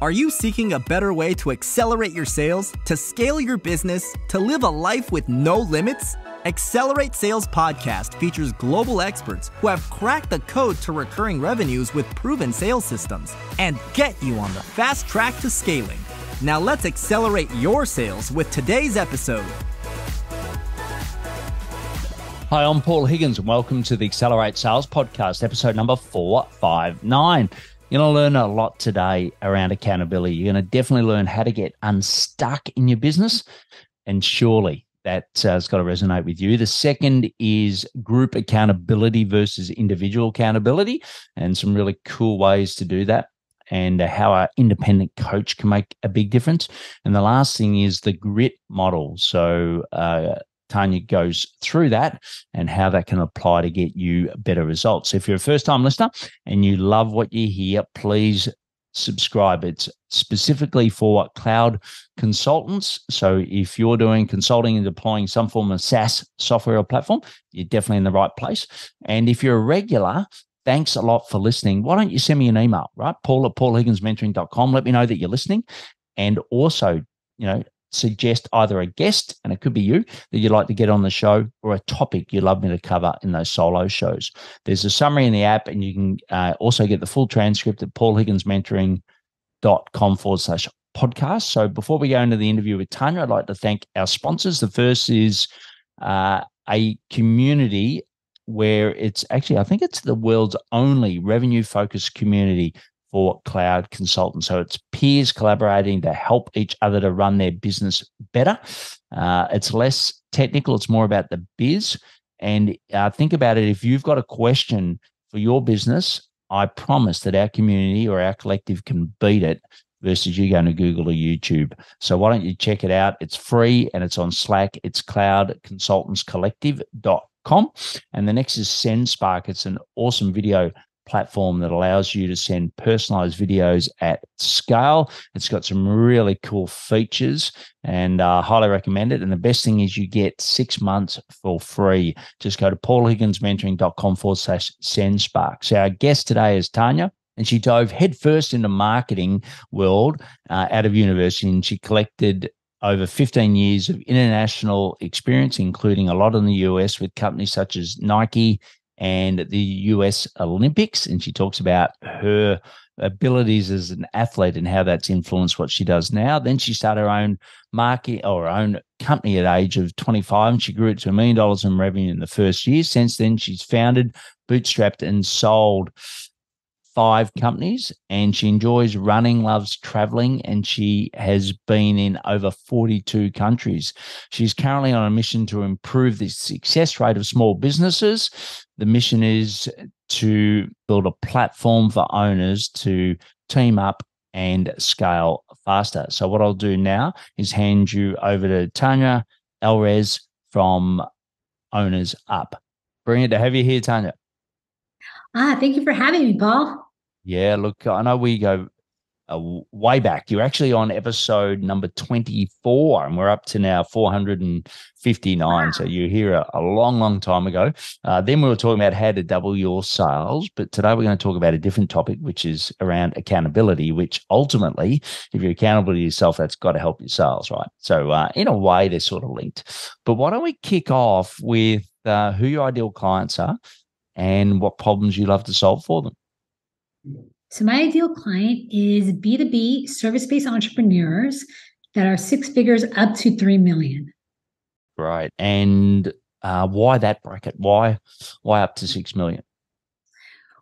Are you seeking a better way to accelerate your sales, to scale your business, to live a life with no limits? Accelerate Sales Podcast features global experts who have cracked the code to recurring revenues with proven sales systems and get you on the fast track to scaling. Now let's accelerate your sales with today's episode. Hi, I'm Paul Higgins and welcome to the Accelerate Sales Podcast, episode number 459. You're going to learn a lot today around accountability. You're going to definitely learn how to get unstuck in your business, and surely that has got to resonate with you. The second is group accountability versus individual accountability, and some really cool ways to do that, and how our independent coach can make a big difference. And the last thing is the grit model. So Tanya goes through that and how that can apply to get you better results. So if you're a first-time listener and you love what you hear, please subscribe. It's specifically for cloud consultants. So if you're doing consulting and deploying some form of SaaS software or platform, you're definitely in the right place. And if you're a regular, thanks a lot for listening. Why don't you send me an email, right? paul@paulhigginsmentoring.com. Let me know that you're listening. And also, suggest either a guest, and it could be you, that you'd like to get on the show, or a topic you'd love me to cover in those solo shows. There's a summary in the app, and you can also get the full transcript at paulhigginsmentoring.com/podcast. So before we go into the interview with Tanya, I'd like to thank our sponsors. The first is a community where it's actually, I think it's the world's only revenue-focused community for cloud consultants. So it's peers collaborating to help each other to run their business better. It's less technical. It's more about the biz. And think about it. If you've got a question for your business, I promise that our community or our collective can beat it versus you going to Google or YouTube. So why don't you check it out? It's free and it's on Slack. It's cloudconsultantscollective.com. And the next is SendSpark. It's an awesome video platform that allows you to send personalized videos at scale. It's got some really cool features and highly recommend it. And the best thing is you get 6 months for free. Just go to paulhigginsmentoring.com/SendSpark. So our guest today is Tanya, and she dove headfirst into marketing world out of university, and she collected over 15 years of international experience, including a lot in the US with companies such as Nike and the US Olympics. And she talks about her abilities as an athlete and how that's influenced what she does now. Then she started her own market or her own company at the age of 25, and she grew it to $1 million in revenue in the first year. Since then, she's founded, bootstrapped, and sold 5 companies, and she enjoys running, loves traveling, and she has been in over 42 countries. She's currently on a mission to improve the success rate of small businesses. The mission is to build a platform for owners to team up and scale faster. So what I'll do now is hand you over to Tanya Alvarez from Owners Up. Brilliant to have you here, Tanya. Thank you for having me, Paul. Yeah, look, I know we go way back. You're actually on episode number 24, and we're up to now 459. Wow. So you're here a long, long time ago. Then we were talking about how to double your sales, but today we're going to talk about a different topic, which is around accountability, which ultimately, if you're accountable to yourself, that's got to help your sales, right? So in a way, they're sort of linked. But why don't we kick off with who your ideal clients are and what problems you love to solve for them? So my ideal client is B2B service-based entrepreneurs that are 6 figures up to 3 million. Right. And why that bracket? Why up to 6 million?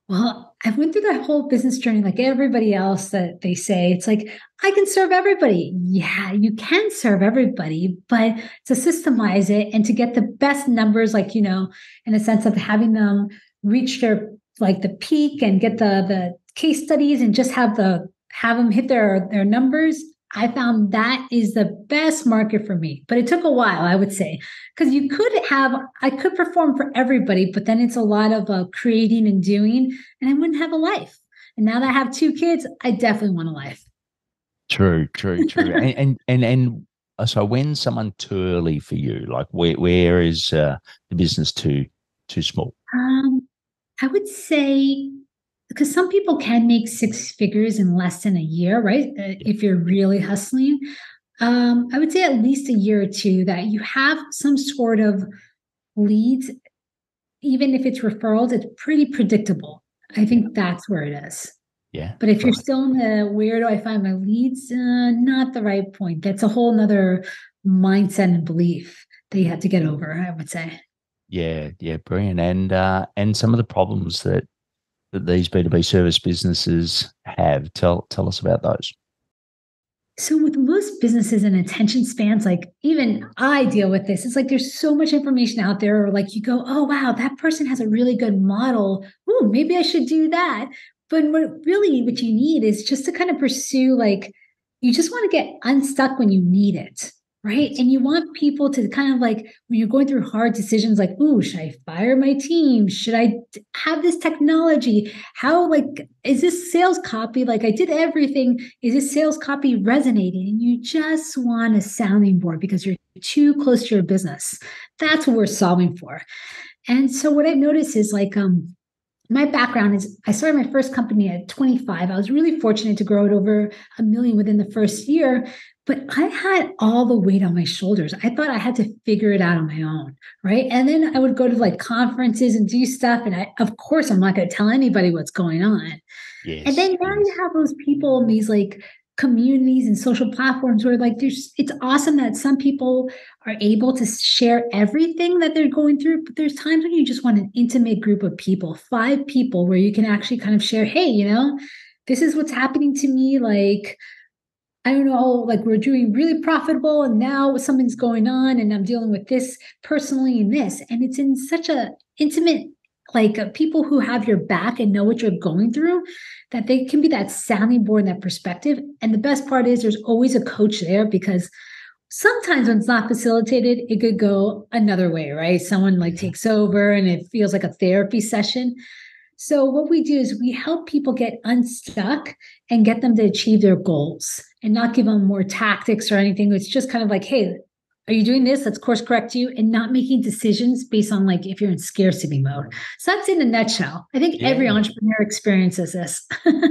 Well, I went through that whole business journey like everybody else that they say. It's like, I can serve everybody. Yeah, you can serve everybody, but to systemize it and to get the best numbers, in the sense of having them reach their the peak and get the case studies and just have them hit their numbers, I found that is the best market for me. But it took a while, I would say, because I could perform for everybody, but then it's a lot of creating and doing, and I wouldn't have a life. And now that I have 2 kids, I definitely want a life. True. and so when's someone too early for you? Like where is the business too small? I would say because some people can make six figures in less than a year, right? If you're really hustling. I would say at least a year or two that you have some sort of leads, even if it's referrals, it's pretty predictable. I think that's where it is. Yeah. But if you're still in the where do I find my leads, not the right point. That's a whole nother mindset and belief that you have to get over, I would say. Yeah, brilliant. And some of the problems that these B2B service businesses have. Tell us about those. So with most businesses and attention spans, like even I deal with this, it's like there's so much information out there, or like you go, oh wow, that person has a really good model. Oh, maybe I should do that. But what you need is just to kind of pursue, like, you just want to get unstuck when you need it, right? And you want people to kind of like, when you're going through hard decisions, like, ooh, should I fire my team? Should I have this technology? How, like, is this sales copy? Like, I did everything. Is this sales copy resonating? And you just want a sounding board because you're too close to your business. That's what we're solving for. And so what I've noticed is like, my background is I started my first company at 25. I was really fortunate to grow it over 1 million within the first year, but I had all the weight on my shoulders. I thought I had to figure it out on my own, right? And then I would go to like conferences and do stuff. And of course, I'm not going to tell anybody what's going on. Yes. And then now you have those people in these like communities and social platforms where like it's awesome that some people are able to share everything that they're going through, but there's times when you just want an intimate group of people, 5 people, where you can actually kind of share, hey, this is what's happening to me. Like, I don't know, like we're doing really profitable and now something's going on and I'm dealing with this personally and this. And it's in such a intimate, like people who have your back and know what you're going through, that they can be that sounding board and that perspective. And the best part is there's always a coach there, because sometimes when it's not facilitated, it could go another way, right? Someone like takes over and it feels like a therapy session. So what we do is we help people get unstuck and get them to achieve their goals and not give them more tactics or anything. It's just kind of like, hey, are you doing this? Let's course correct you, and not making decisions based on like if you're in scarcity mode. So that's in a nutshell. I think every entrepreneur experiences this.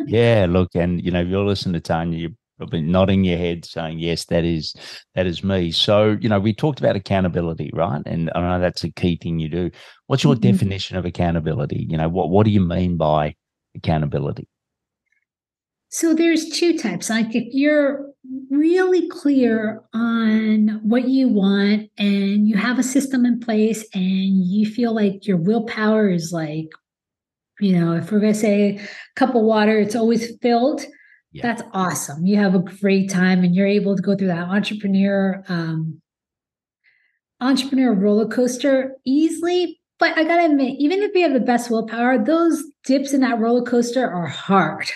Yeah, look, and if you're listening to Tanya, you're probably nodding your head saying, yes, that is me. So, we talked about accountability, right? And I know that's a key thing you do. What's your definition of accountability? What do you mean by accountability? So there's 2 types. Like if you're really clear on what you want and you have a system in place and you feel like your willpower is like, if we're going to say a cup of water, it's always filled. Yeah. That's awesome. You have a great time and you're able to go through that entrepreneur roller coaster easily. But I got to admit, even if you have the best willpower, those dips in that roller coaster are hard.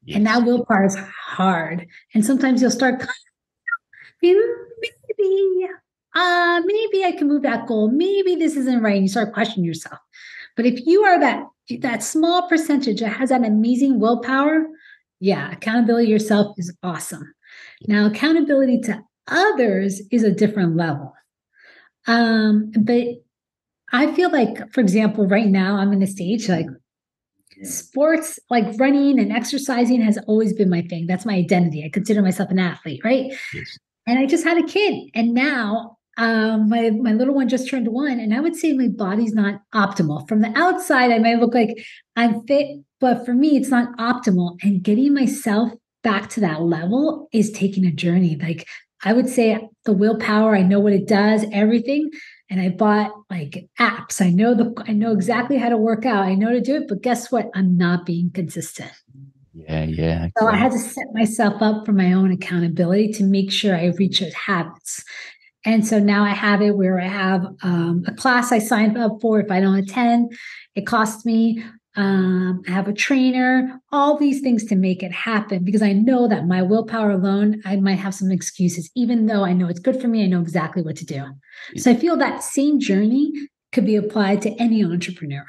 Yes. And that willpower is hard. And sometimes you'll start, maybe I can move that goal. Maybe this isn't right. And you start questioning yourself. But if you are that small percentage that has that amazing willpower, yeah, accountability yourself is awesome. Now, accountability to others is a different level. But I feel like, for example, right now I'm in a stage like sports, like running and exercising has always been my thing. That's my identity. I consider myself an athlete, right? Yes. And I just had a kid, and now my little one just turned 1, and I would say my body's not optimal. From the outside, I might look like I'm fit, but for me, it's not optimal. And getting myself back to that level is taking a journey. Like I would say the willpower, I know what it does, everything. And I bought like apps. I know exactly how to work out. I know to do it, but guess what? I'm not being consistent. Yeah. So I had to set myself up for my own accountability to make sure I reach those habits. And so now I have it where I have a class I signed up for. If I don't attend, it costs me. I have a trainer, all these things to make it happen, because I know that my willpower alone, I might have some excuses, even though I know it's good for me. I know exactly what to do. So I feel that same journey could be applied to any entrepreneur.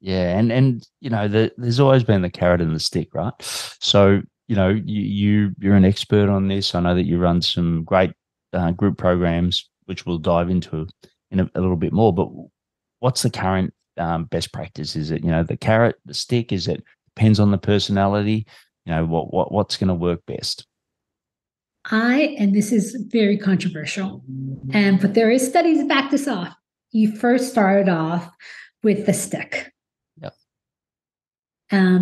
Yeah. And there's always been the carrot and the stick, right? So, you're an expert on this. I know that you run some great group programs, which we'll dive into in a little bit more, but what's the current best practice? Is it, the carrot, the stick? Is it depends on the personality. What's going to work best? And this is very controversial, but there is studies to back this off. You first started off with the stick. Yep.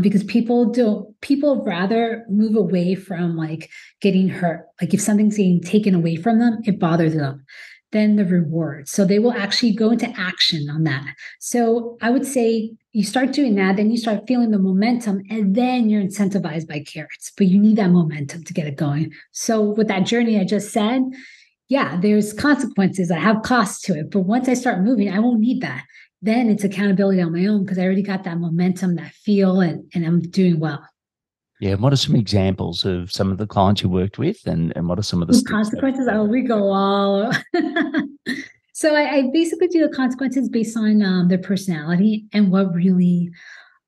Because people rather move away from like getting hurt. Like if something's getting taken away from them, it bothers them. Then the reward. So they will actually go into action on that. So I would say you start doing that, then you start feeling the momentum, and then you're incentivized by carrots. But you need that momentum to get it going. So with that journey I just said, yeah, there's consequences. I have costs to it. But once I start moving, I won't need that. Then it's accountability on my own because I already got that momentum, that feel, and I'm doing well. Yeah. And what are some examples of some of the clients you worked with, and what are some of the consequences? Oh, we go all. So I basically do the consequences based on their personality and what really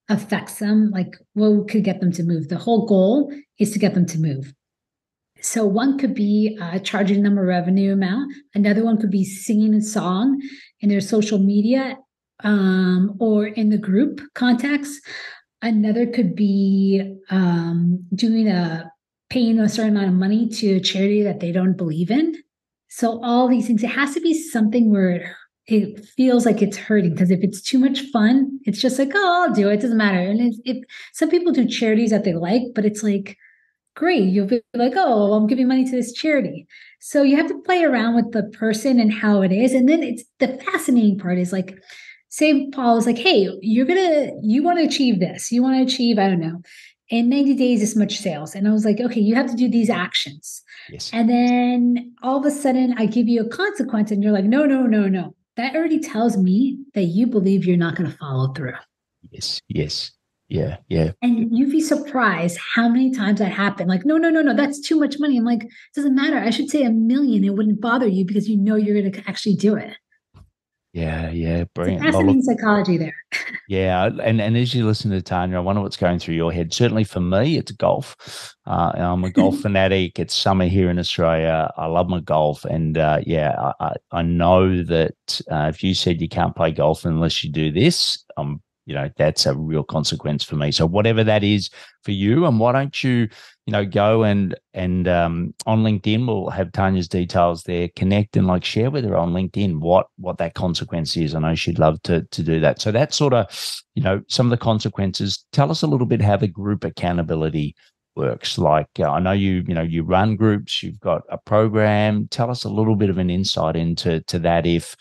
affects them, like what could get them to move. The whole goal is to get them to move. So one could be charging them a revenue amount. Another one could be singing a song in their social media or in the group context. Another could be paying a certain amount of money to a charity that they don't believe in. So all these things, it has to be something where it feels like it's hurting, because if it's too much fun, it's just like, oh, I'll do it. It doesn't matter. And if some people do charities that they like, but it's like, great, you'll be like, oh, I'm giving money to this charity. So you have to play around with the person and how it is. And then it's the fascinating part is like, say Paul is like, hey, you want to achieve this. You want to achieve, I don't know, in 90 days, this much sales. And I was like, okay, you have to do these actions. Yes. And then all of a sudden I give you a consequence and you're like, no. That already tells me that you believe you're not going to follow through. Yes. Yeah. And you'd be surprised how many times that happened. Like, no, that's too much money. I'm like, it doesn't matter. I should say 1 million. It wouldn't bother you because you know you're going to actually do it. Yeah, brilliant. Fascinating psychology there. Yeah, and as you listen to Tanya, I wonder what's going through your head. Certainly for me, it's golf. I'm a golf fanatic. It's summer here in Australia. I love my golf, and I know that if you said you can't play golf unless you do this, that's a real consequence for me. So whatever that is for you, and why don't you, go and on LinkedIn, we'll have Tanya's details there. Connect and share with her on LinkedIn what that consequence is. I know she'd love to do that. So that's sort of, some of the consequences. Tell us a little bit how the group accountability works. I know you run groups, you've got a program. Tell us a little bit of an insight into that.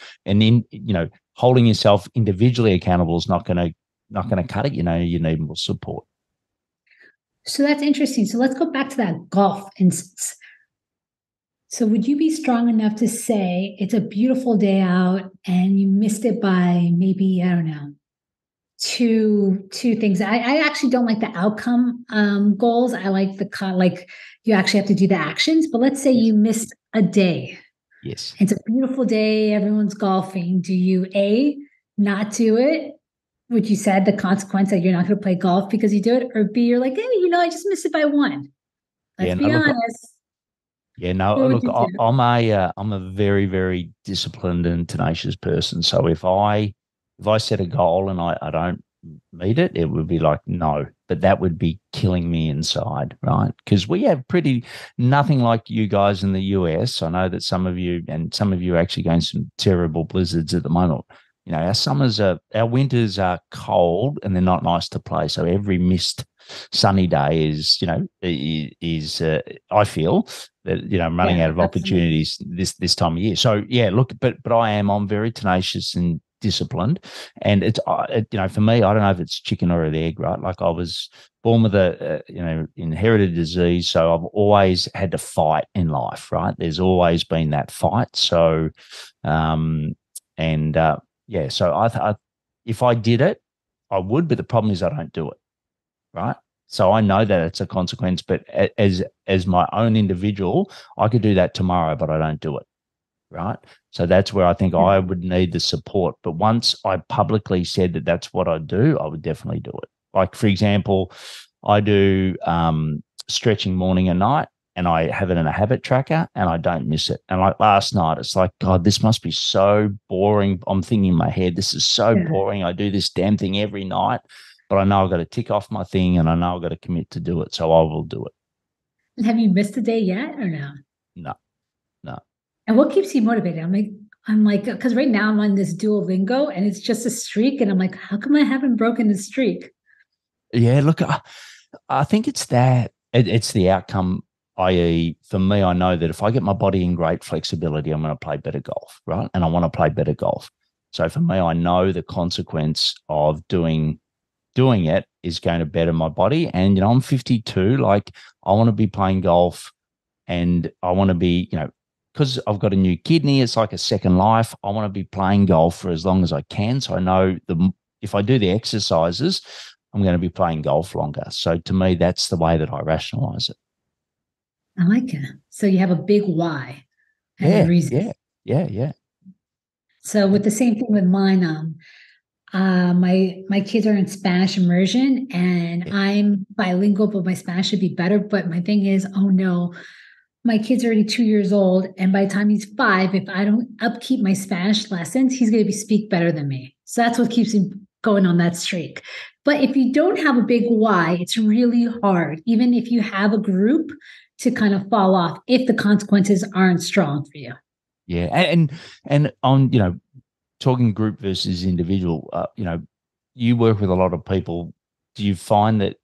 Holding yourself individually accountable is not going to cut it. You need more support. So that's interesting. So let's go back to that golf instance. So would you be strong enough to say it's a beautiful day out and you missed it by maybe, I don't know, two things? I actually don't like the outcome goals. I like you actually have to do the actions. But let's say you missed a day. Yes. It's a beautiful day. Everyone's golfing. Do you not do it? Would you said the consequence that you're not going to play golf because you do it, or B, you're like, hey, I just missed it by one. Let's be honest. I'm a very, very disciplined and tenacious person. So if I set a goal and I don't meet it, it would be like, no, but that would be killing me inside, right? Because we have nothing like you guys in the US. I know that some of you are actually going some terrible blizzards at the moment. Our winters are cold and they're not nice to play. So every missed sunny day is I feel that, I'm running out of opportunities this time of year. So yeah, look, but I'm very tenacious and disciplined, and it's for me, I don't know if it's chicken or an egg, right? Like I was born with a inherited disease, so I've always had to fight in life, right? There's always been that fight. So so if I did it, I would, but the problem is I don't do it, right? So I know that it's a consequence, but as my own individual, I could do that tomorrow, but I don't do it, right? So that's where I think I would need the support. But once I publicly said that that's what I do, I would definitely do it. Like, for example, I do stretching morning and night, and I have it in a habit tracker and I don't miss it. And like last night, it's like, God, this must be so boring. I'm thinking in my head, this is so boring. I do this damn thing every night, but but I know I've got to tick off my thing and I know I've got to commit to do it. So I will do it. Have you missed a day yet or no? No, no. And what keeps you motivated? I'm like, because right now I'm on this Duolingo and it's just a streak. And I'm like, how come I haven't broken the streak? Yeah, look, I think it's that. It's the outcome, i.e., for me, I know that if I get my body in great flexibility, I'm going to play better golf, right? And I want to play better golf. So for me, I know the consequence of doing it is going to better my body. And, I'm 52. Like, I want to be playing golf and I want to be, because I've got a new kidney, it's like a second life. I want to be playing golf for as long as I can. So I know if I do the exercises, I'm going to be playing golf longer. So to me, that's the way that I rationalize it. I like it. So you have a big why and a reason. Yeah. So with the same thing with mine, my kids are in Spanish immersion and I'm bilingual, but my Spanish should be better. But my thing is, oh no, my kid's already 2 years old. And by the time he's 5, if I don't upkeep my Spanish lessons, he's going to speak better than me. So that's what keeps me going on that streak. But if you don't have a big why, it's really hard, even if you have a group, to kind of fall off if the consequences aren't strong for you. Yeah. And on, talking group versus individual, you work with a lot of people. Do you find that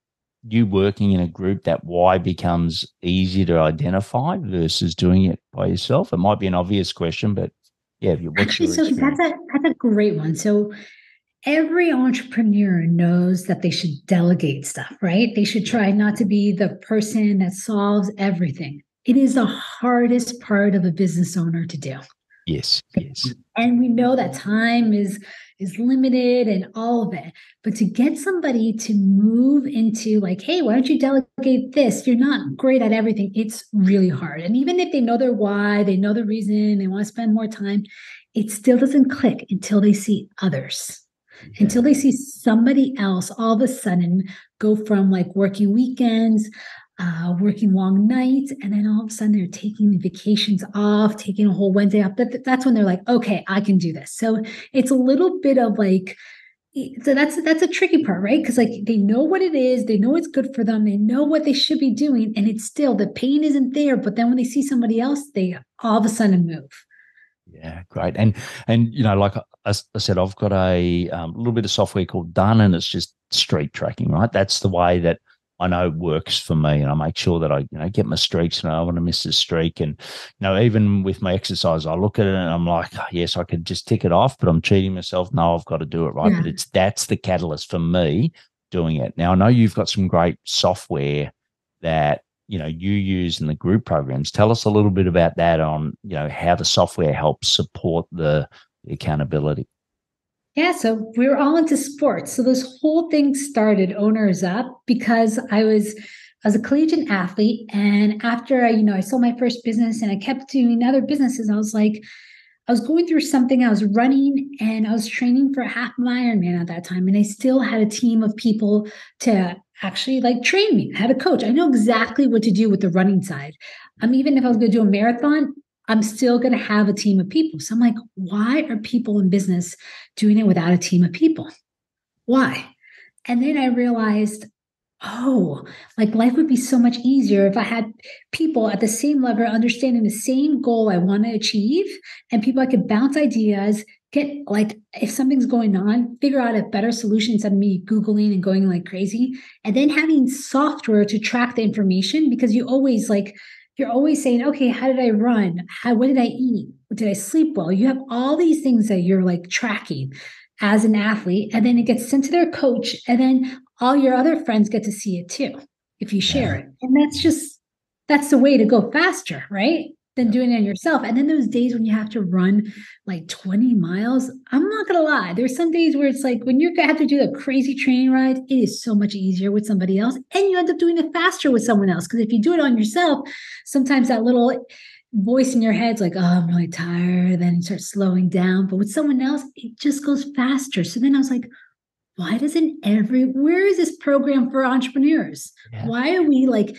you working in a group, that why becomes easier to identify versus doing it by yourself? It might be an obvious question, but yeah, what's your experience? That's a great one. So every entrepreneur knows that they should delegate stuff, right? They should try not to be the person that solves everything. It is the hardest part of a business owner to do. Yes. And we know that time is limited and all of it. But to get somebody to move into like, hey, why don't you delegate this? You're not great at everything. It's really hard. And even if they know their why, they know the reason, they want to spend more time, it still doesn't click until they see others. Yeah. Until they see somebody else all of a sudden go from like working weekends, working long nights, and then all of a sudden they're taking vacations off, taking a whole Wednesday off. That's when they're like, okay, I can do this. So it's a little bit of like, so that's a tricky part, right? Because like they know what it is, they know it's good for them, they know what they should be doing, and it's still the pain isn't there. But then when they see somebody else, they all of a sudden move. Yeah, great. And like I said, I've got a little bit of software called Done, and it's just streak tracking, right? That's the way that I know works for me, and I make sure that I get my streaks, and I want to miss a streak. And even with my exercise, I look at it and I'm like, oh, yes, I could just tick it off, but I'm cheating myself. No, I've got to do it right. Yeah. But that's the catalyst for me doing it. Now I know you've got some great software that you use in the group programs. Tell us a little bit about that on how the software helps support the accountability. Yeah, so we were all into sports. So this whole thing started Owners Up because I was a collegiate athlete, and after I sold my first business and I kept doing other businesses, I was going through something. I was running and I was training for a half Ironman at that time, and I still had a team of people to actually like train me. I had a coach. I know exactly what to do with the running side. Even if I was going to do a marathon, I'm still going to have a team of people. So I'm like, why are people in business doing it without a team of people? Why? And then I realized, like life would be so much easier if I had people at the same level understanding the same goal I want to achieve, and people I could bounce ideas, get like, if something's going on, figure out a better solution instead of me Googling and going like crazy. And then having software to track the information, because you're always saying, okay, how did I run? What did I eat? Did I sleep well? You have all these things that you're like tracking as an athlete, and then it gets sent to their coach, and then all your other friends get to see it too, if you share it. And that's the way to go faster, right? Than doing it yourself. And then those days when you have to run like 20 miles, I'm not going to lie. There's some days where it's like when you have to do a crazy train ride, it is so much easier with somebody else. And you end up doing it faster with someone else. Because if you do it on yourself, sometimes that little voice in your head's like, oh, I'm really tired. Then you start slowing down. But with someone else, it just goes faster. So then I was like, where is this program for entrepreneurs? Yeah. Why are we like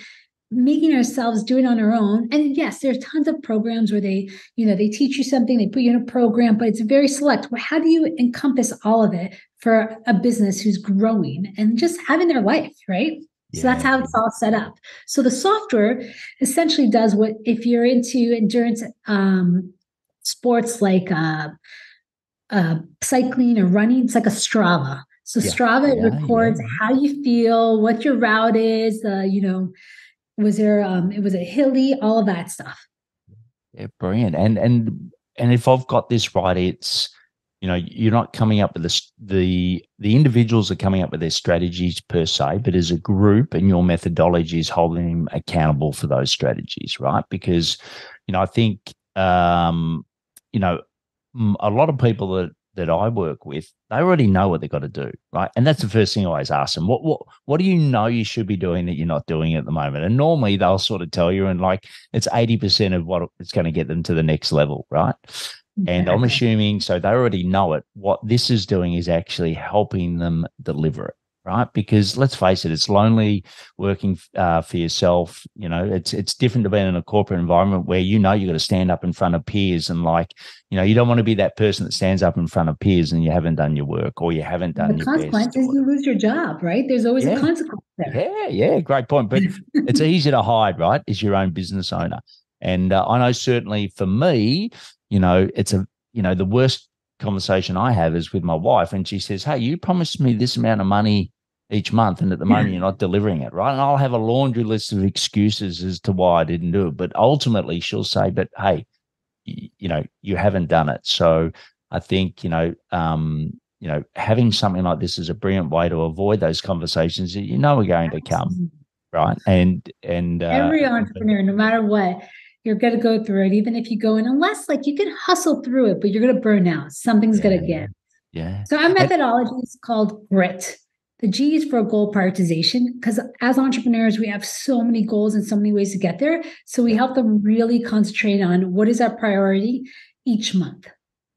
making ourselves do it on our own. And yes, there's tons of programs where they, they teach you something, they put you in a program, but it's very select. Well, how do you encompass all of it for a business who's growing and just having their life, right? So that's how it's all set up. So the software essentially does what, if you're into endurance sports like cycling or running, it's like a Strava. So Strava records how you feel, what your route is, was there it was a hilly, all of that stuff. Yeah, brilliant. And if I've got this right, it's, you're not coming up with the individuals are coming up with their strategies per se, but as a group, and your methodology is holding them accountable for those strategies, right? Because, I think, a lot of people that I work with, they already know what they've got to do, right? And that's the first thing I always ask them. What do you know you should be doing that you're not doing at the moment? And normally they'll sort of tell you, and like it's 80% of what it's going to get them to the next level, right? And I'm assuming, so they already know it. What this is doing is actually helping them deliver it, right? Because let's face it, it's lonely working for yourself. It's different to being in a corporate environment where you got to stand up in front of peers, and you don't want to be that person that stands up in front of peers and you haven't done your work or you haven't done your best. The consequence is you lose your job, right? There's always a consequence there. Yeah, great point. But it's easy to hide, right? As your own business owner. And I know certainly for me, it's the worst conversation I have is with my wife, and she says, "Hey, you promised me this amount of money each month, and at the moment you're not delivering it," right? And I'll have a laundry list of excuses as to why I didn't do it. But ultimately she'll say, "But hey, you haven't done it." So I think, having something like this is a brilliant way to avoid those conversations that are going to come, right? And every entrepreneur, no matter what, you're going to go through it, even if you go in, unless you can hustle through it, but you're going to burn out. Something's going to give. Yeah. So our methodology is called GRIT. The G is for goal prioritization, because as entrepreneurs, we have so many goals and so many ways to get there. So we help them really concentrate on what is our priority each month.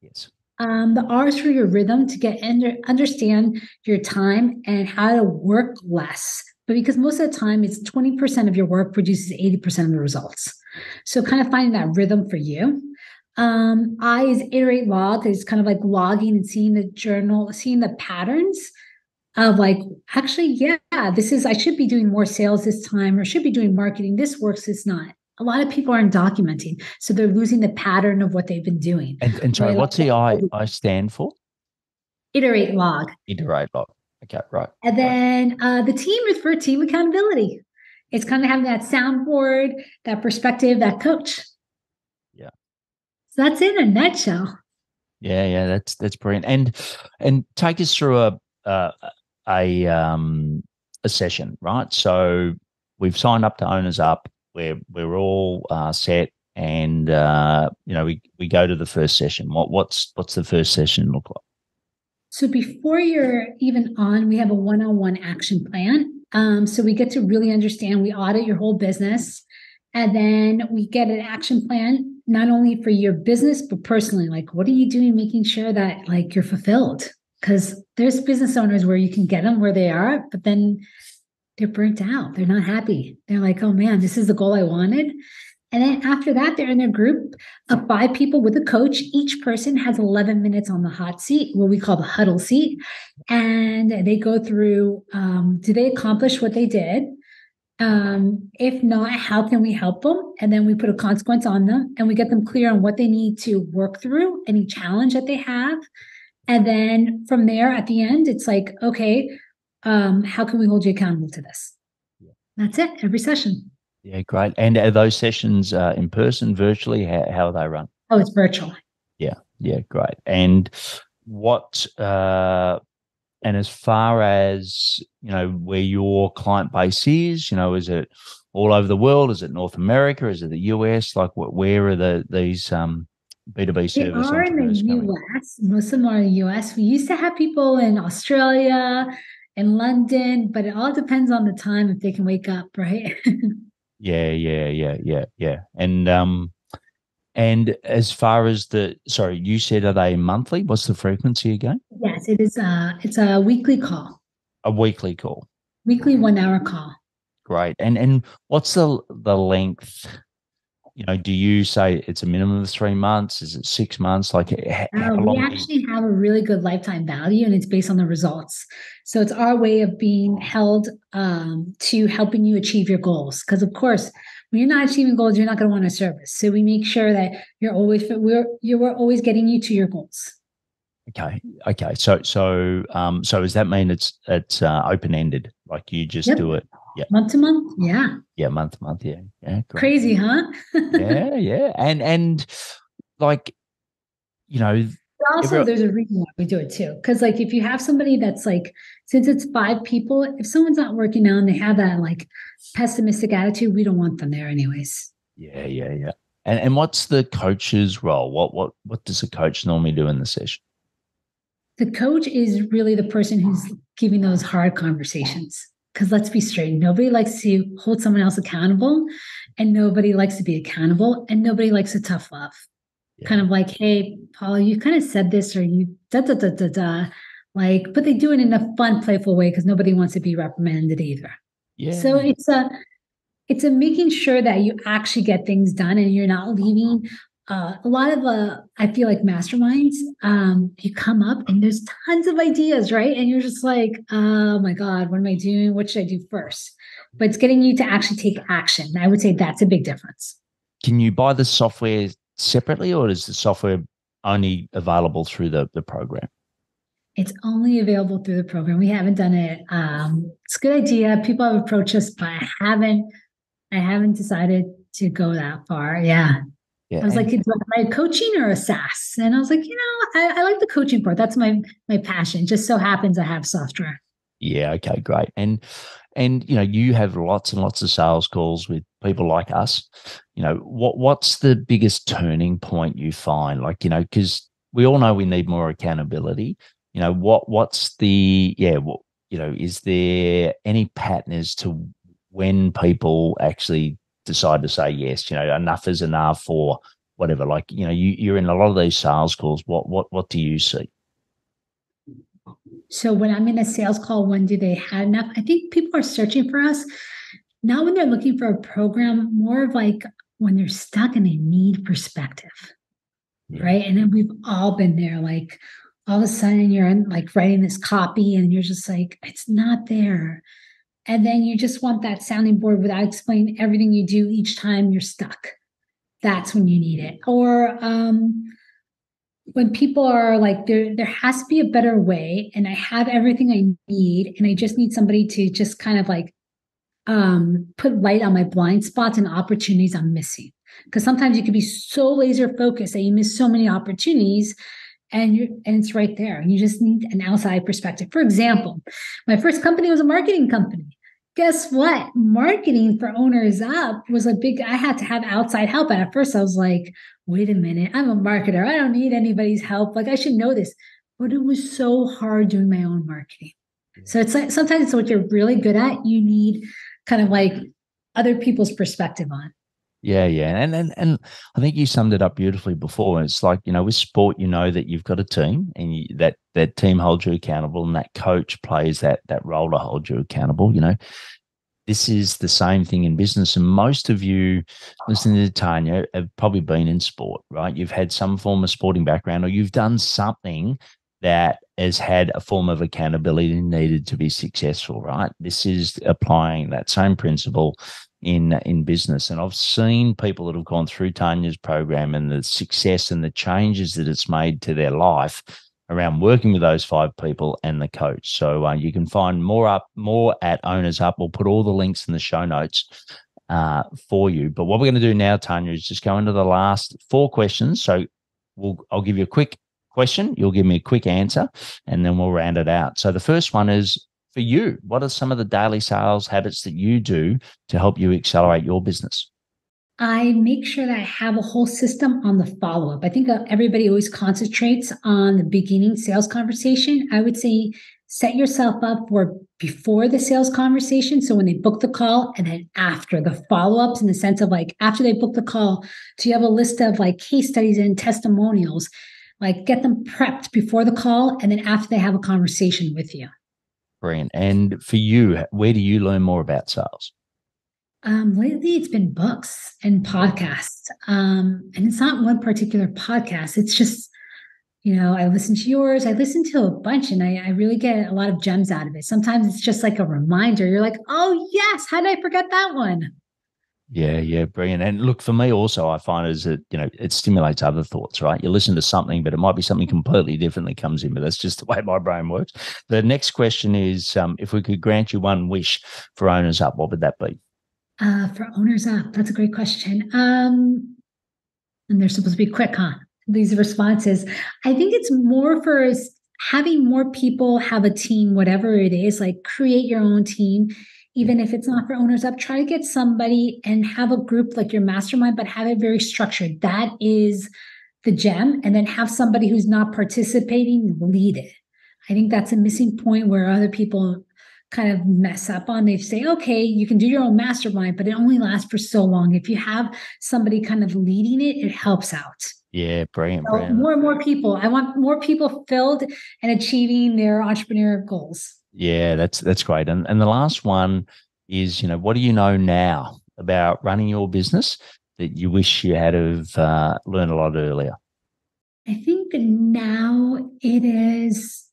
Yes. The R is for your rhythm, to get understand your time and how to work less. But because most of the time it's 20% of your work produces 80% of the results. So kind of finding that rhythm for you. I is iterate log. It's kind of like logging and seeing the journal, seeing the patterns of I should be doing more sales this time, or should be doing marketing. This works, it's not. A lot of people aren't documenting, so they're losing the pattern of what they've been doing. And sorry, what's the I stand for? Iterate log. Iterate log. Okay, right. And then the team is for team accountability. It's kind of having that soundboard, that perspective, that coach. Yeah. So that's it in a nutshell. Yeah, that's brilliant. And take us through a session, right? So we've signed up to Owners Up. We're all set, and we go to the first session. What's the first session look like? So before you're even on, we have a one-on-one action plan. So we get to really understand, we audit your whole business, and then we get an action plan, not only for your business, but personally, like what are you doing, making sure that you're fulfilled? Because there's business owners where you can get them where they are, but then they're burnt out. They're not happy. They're like, oh man, this is the goal I wanted. And then after that, they're in a group of 5 people with a coach. Each person has 11 minutes on the hot seat, what we call the huddle seat. And they go through, do they accomplish what they did? If not, how can we help them? And then we put a consequence on them, and we get them clear on what they need to work through, any challenge that they have. And then from there, at the end, it's like, okay, how can we hold you accountable to this? Yeah. That's it, every session. Yeah, great. And are those sessions in person, virtually? How are they run? Oh, it's virtual. Yeah, great. And and as far as, where your client base is it all over the world? Is it North America? Is it the US? Where are these B2B service They are in the US. Most of them are in the US. We used to have people in Australia, in London, but it all depends on the time, if they can wake up, right? Yeah. And as far as you said, are they monthly? What's the frequency again? Yes, it is. It's a weekly call. A weekly call. Weekly 1-hour call. Great. And what's the length? Do you say it's a minimum of 3 months? Is it 6 months? Like how We long actually have a really good lifetime value, and it's based on the results. So it's our way of being held to helping you achieve your goals. Because of course, when you're not achieving goals, you're not going to want a service. So we make sure that we're always getting you to your goals. Okay. Okay. So does that mean it's open ended? Like you just Yep. do it? Yeah. Month to month. Yeah. Yeah. Month to month. Yeah. Yeah. Great. Crazy, huh? Yeah. Yeah. And like, you know, Also, every, there's a reason why we do it too. Because like if you have somebody that's like, since it's 5 people, if someone's not working out and they have that like pessimistic attitude, we don't want them there anyways. yeah. Yeah. Yeah. And what's the coach's role? What does a coach normally do in the session? The coach is really the person who's giving those hard conversations. Because let's be straight, nobody likes to hold someone else accountable, and nobody likes to be accountable, and nobody likes a tough love. Yeah. Kind of like, hey, Paul, you kind of said this, or you da da da da da. Like, but they do it in a fun, playful way because nobody wants to be reprimanded either. Yeah. So it's a making sure that you actually get things done and you're not leaving. A lot of I feel like masterminds, you come up and there's tons of ideas, right? And you're just like, oh my God, what am I doing? What should I do first? But it's getting you to actually take action. I would say that's a big difference. Can you buy the software separately, or is the software only available through the program? It's only available through the program. We haven't done it. It's a good idea. People have approached us, but I haven't decided to go that far. Yeah. Yeah. I was like, do I have coaching or a SaaS? And I was like, I like the coaching part. That's my passion. It just so happens I have software. Yeah. Okay. Great. And you have lots and lots of sales calls with people like us. What's the biggest turning point you find? Like, because we all know we need more accountability. What's the is there any pattern as to when people actually decide to say yes, enough is enough, or whatever? Like, you're in a lot of these sales calls. What do you see? So when I'm in a sales call, when do they have enough? I think people are searching for us, not when they're looking for a program, more of like when they're stuck and they need perspective. Yeah. Right. And then we've all been there. Like all of a sudden you're like writing this copy and you're just like, it's not there. And then you just want that sounding board without explaining everything you do each time you're stuck. That's when you need it. Or when people are like, there has to be a better way, and I have everything I need, and I just need somebody to just kind of like put light on my blind spots and opportunities I'm missing. Because sometimes you could be so laser focused that you miss so many opportunities, and it's right there. And you just need an outside perspective. For example, my first company was a marketing company. Guess what? Marketing for Owners Up was I had to have outside help. And at first I was like, wait a minute, I'm a marketer. I don't need anybody's help. Like I should know this. But it was so hard doing my own marketing. So it's like, sometimes it's what you're really good at. You need kind of like other people's perspective on. Yeah, yeah. And I think you summed it up beautifully before. It's like, with sport, that you've got a team, and that team holds you accountable, and that coach plays that role to hold you accountable. This is the same thing in business. And most of you listening to Tanya have probably been in sport, right? You've had some form of sporting background, or you've done something that has had a form of accountability needed to be successful, right? This is applying that same principle in business. And I've seen people that have gone through Tanya's program and the success and the changes that it's made to their life around working with those 5 people and the coach. So you can find more at Owners Up. We'll put all the links in the show notes for you. But what we're going to do now, Tanya, is just go into the last 4 questions. So I'll give you a quick question. You'll give me a quick answer, and then we'll round it out. So the first one is, for you, what are some of the daily sales habits that you do to help you accelerate your business? I make sure that I have a whole system on the follow-up. I think everybody always concentrates on the beginning sales conversation. I would say set yourself up for before the sales conversation. So when they book the call, and then after the follow-ups, in the sense of like after they book the call, so you have a list of like case studies and testimonials, like get them prepped before the call, and then after they have a conversation with you. Brilliant. And for you, where do you learn more about sales? Lately, it's been books and podcasts. And it's not one particular podcast. It's just, I listen to yours. I listen to a bunch and I really get a lot of gems out of it. Sometimes it's just like a reminder. You're like, oh, yes. How did I forget that one? Yeah, brilliant. And look, for me also, I find is that, it stimulates other thoughts, right? You listen to something, but it might be something completely different that comes in, but that's just the way my brain works. The next question is, if we could grant you one wish for Owners Up, what would that be? For Owners Up, that's a great question. And they're supposed to be quick, huh? These responses. I think it's more for having more people have a team, whatever it is, like create your own team. Even if it's not for Owners Up, try to get somebody and have a group like your mastermind, but have it very structured. That is the gem. And then have somebody who's not participating lead it. I think that's a missing point where other people kind of mess up on. They say, okay, you can do your own mastermind, but it only lasts for so long. If you have somebody kind of leading it, it helps out. Yeah, brilliant. So more and more people. I want more people filled and achieving their entrepreneur goals. Yeah, that's great. And the last one is, what do you know now about running your business that you wish you had have learned a lot earlier? I think now it is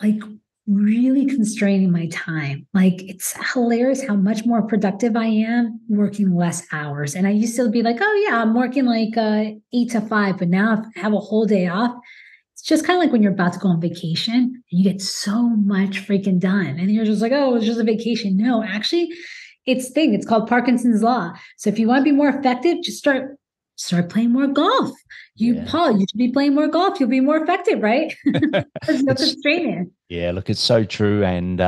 like really constraining my time. Like it's hilarious how much more productive I am working less hours. And I used to be like, oh yeah, I'm working like 8 to 5, but now if I have a whole day off, it's just kind of like when you're about to go on vacation and you get so much freaking done. And you're just like, oh, it's just a vacation. No, actually, it's called Parkinson's Law. So if you want to be more effective, just start playing more golf. Paul, you should be playing more golf. You'll be more effective, right? There's no constraint. Yeah, look, it's so true. And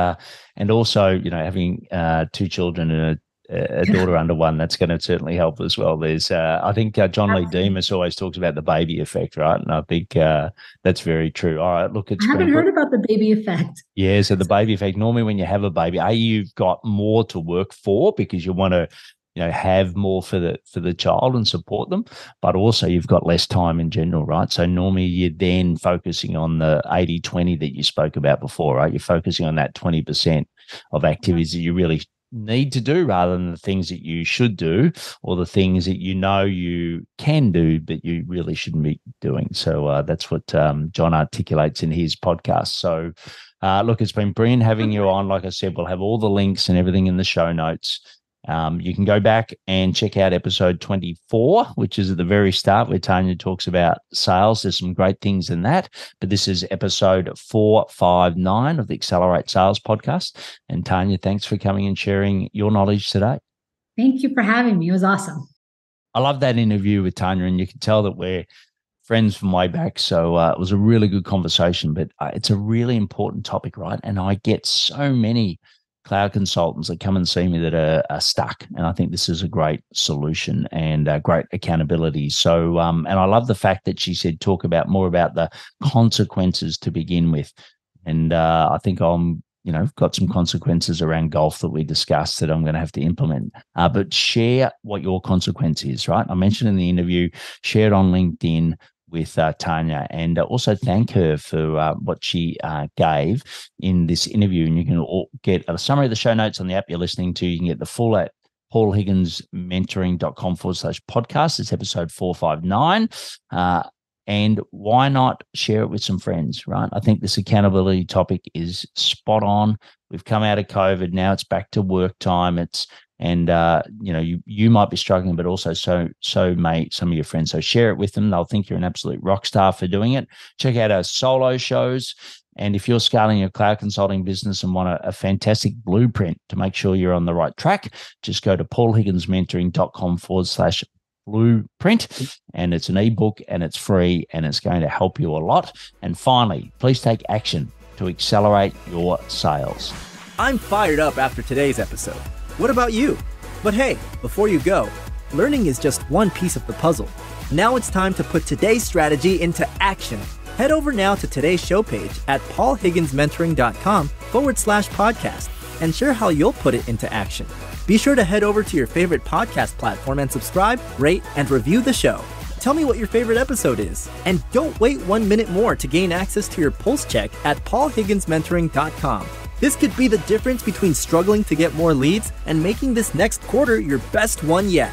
also, having 2 children and a daughter under 1, that's going to certainly help as well. There's, I think John Lee Demas always talks about the baby effect, right? And I think that's very true. All right, look, I haven't heard about the baby effect. Yeah, so the baby effect, normally when you have a baby, you've got more to work for because you want to, have more for the child and support them, but also you've got less time in general, right? So normally you're then focusing on the 80-20 that you spoke about before, right? You're focusing on that 20% of activities that you really need to do rather than the things that you should do or the things that you can do but you really shouldn't be doing. So that's what John articulates in his podcast. So look, it's been brilliant having you on. Like I said, we'll have all the links and everything in the show notes. You can go back and check out episode 24, which is at the very start where Tanya talks about sales. There's some great things in that, but this is episode 459 of the Accelerate Sales podcast. And Tanya, thanks for coming and sharing your knowledge today. Thank you for having me. It was awesome. I love that interview with Tanya, and you can tell that we're friends from way back. So it was a really good conversation, but it's a really important topic, right? And I get so many cloud consultants that come and see me that are stuck. And I think this is a great solution and great accountability. So, and I love the fact that she said, talk about more about the consequences to begin with. And I think I'm, got some consequences around golf that we discussed that I'm going to have to implement. But share what your consequence is, right? I mentioned in the interview, share it on LinkedIn with Tanya, and also thank her for what she gave in this interview. And you can get a summary of the show notes on the app you're listening to. You can get the full at paulhigginsmentoring.com/podcast. It's episode 459. And why not share it with some friends, right? I think this accountability topic is spot on. We've come out of COVID. Now it's back to work time. You might be struggling, but also so may some of your friends. So share it with them. They'll think you're an absolute rock star for doing it. Check out our solo shows. And if you're scaling your cloud consulting business and want a fantastic blueprint to make sure you're on the right track, just go to paulhigginsmentoring.com/blueprint. And it's an ebook and it's free and it's going to help you a lot. And finally, please take action to accelerate your sales. I'm fired up after today's episode. What about you? But hey, before you go, learning is just one piece of the puzzle. Now it's time to put today's strategy into action. Head over now to today's show page at paulhigginsmentoring.com/podcast and share how you'll put it into action. Be sure to head over to your favorite podcast platform and subscribe, rate, and review the show. Tell me what your favorite episode is. And don't wait 1 minute more to gain access to your pulse check at paulhigginsmentoring.com. This could be the difference between struggling to get more leads and making this next quarter your best one yet.